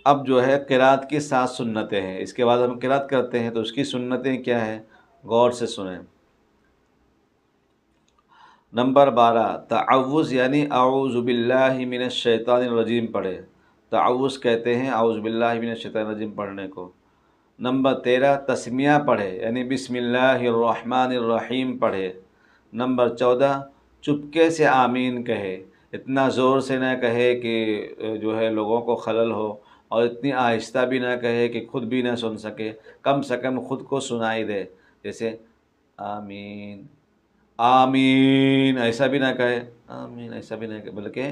اب جو ہے قرات کی 7 سنتیں ہیں، اس کے بعد ہم قرات کرتے ہیں تو اس کی سنتیں کیا ہیں، غور سے سنیں۔ نمبر 12، تعوذ یعنی اعوذ باللہ من الشیطان الرجیم پڑھے۔ تعوذ کہتے ہیں اعوذ باللہ من الشیطان الرجیم پڑھنے کو۔ نمبر 13، تسمیہ پڑھے یعنی بسم اللہ الرحمن الرحیم پڑھے۔ نمبر 14، چپکے سے آمین کہے، اتنا زور سے نہ کہے کہ جو ہے لوگوں کو خلل ہو، اور اتنی آہستہ بھی نہ کہے کہ خود بھی نہ سن سکے، کم سے کم خود کو سنائی دے، جیسے آمین آمین ایسا بھی نہ کہے، آمین ایسا بھی نہ کہے، بلکہ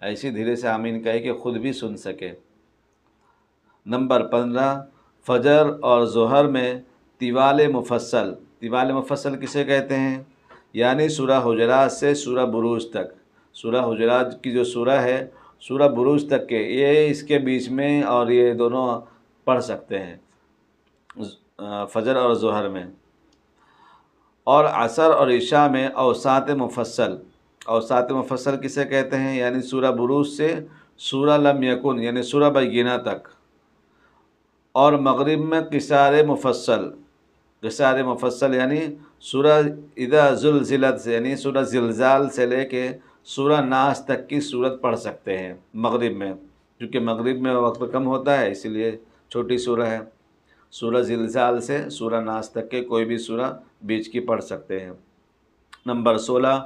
ایسی دھیرے سے آمین کہے کہ خود بھی سن سکے۔ نمبر 15، فجر اور ظہر میں طوال مفصل۔ طوال مفصل کسے کہتے ہیں؟ یعنی سورہ حجرات سے سورہ بروج تک، سورہ حجرات کی جو سورہ ہے سورہ بروج تک کے، یہ اس کے بیچ میں اور یہ دونوں پڑھ سکتے ہیں فجر اور ظہر میں۔ اور عصر اور عشاء میں اوساط مفصل۔ اوساط مفصل کسے کہتے ہیں؟ یعنی سورہ بروج سے سورہ لم یکن یعنی سورہ بینہ تک۔ اور مغرب میں قصار مفصل۔ قصار مفصل یعنی سورہ اذا زلزلت سے، یعنی سورہ زلزال سے لے کے سورہ ناس تک کی صورت پڑھ سکتے ہیں مغرب میں، کیونکہ مغرب میں وقت کم ہوتا ہے اسی لیے چھوٹی سورہ ہے۔ سورہ زلزال سے سورہ ناس تک کے کوئی بھی سورہ بیچ کی پڑھ سکتے ہیں۔ نمبر 16،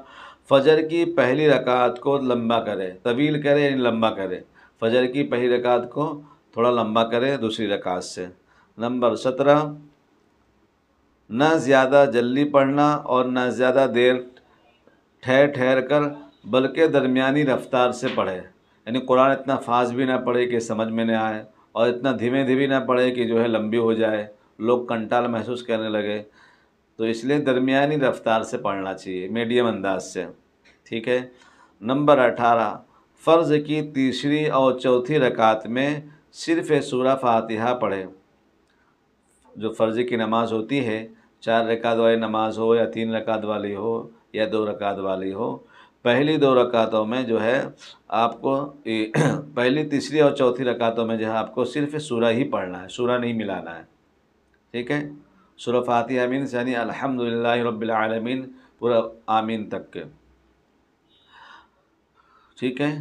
فجر کی پہلی رکعت کو لمبا کرے، طویل کرے یعنی لمبا کرے۔ فجر کی پہلی رکعت کو تھوڑا لمبا کرے دوسری رکعت سے۔ نمبر 17، نہ زیادہ جلدی پڑھنا اور نہ زیادہ دیر ٹھہر کر، بلکہ درمیانی رفتار سے پڑھے، یعنی قرآن اتنا فاسٹ بھی نہ پڑھے کہ سمجھ میں نہ آئے، اور اتنا دھیمے بھی نہ پڑھے کہ جو ہے لمبی ہو جائے، لوگ کنٹال محسوس کرنے لگے۔ تو اس لیے درمیانی رفتار سے پڑھنا چاہیے، میڈیم انداز سے، ٹھیک ہے۔ نمبر 18، فرض کی تیسری اور چوتھی رکعت میں صرف سورہ فاتحہ پڑھے۔ جو فرض کی نماز ہوتی ہے، 4 رکعت والی نماز ہو یا 3 رکعت والی ہو یا 2 رکعت والی ہو، پہلی 2 رکعتوں میں جو ہے آپ کو پہلی تیسری اور چوتھی رکعتوں میں جو ہے آپ کو صرف سورہ ہی پڑھنا ہے، سورہ نہیں ملانا ہے، ٹھیک ہے۔ سورہ فاتحہ مینس یعنی الحمدللہ رب العالمین پورا آمین تک کے، ٹھیک ہے۔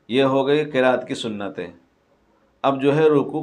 یہ ہو گئی قرات کی سنتیں۔ اب جو ہے رکوع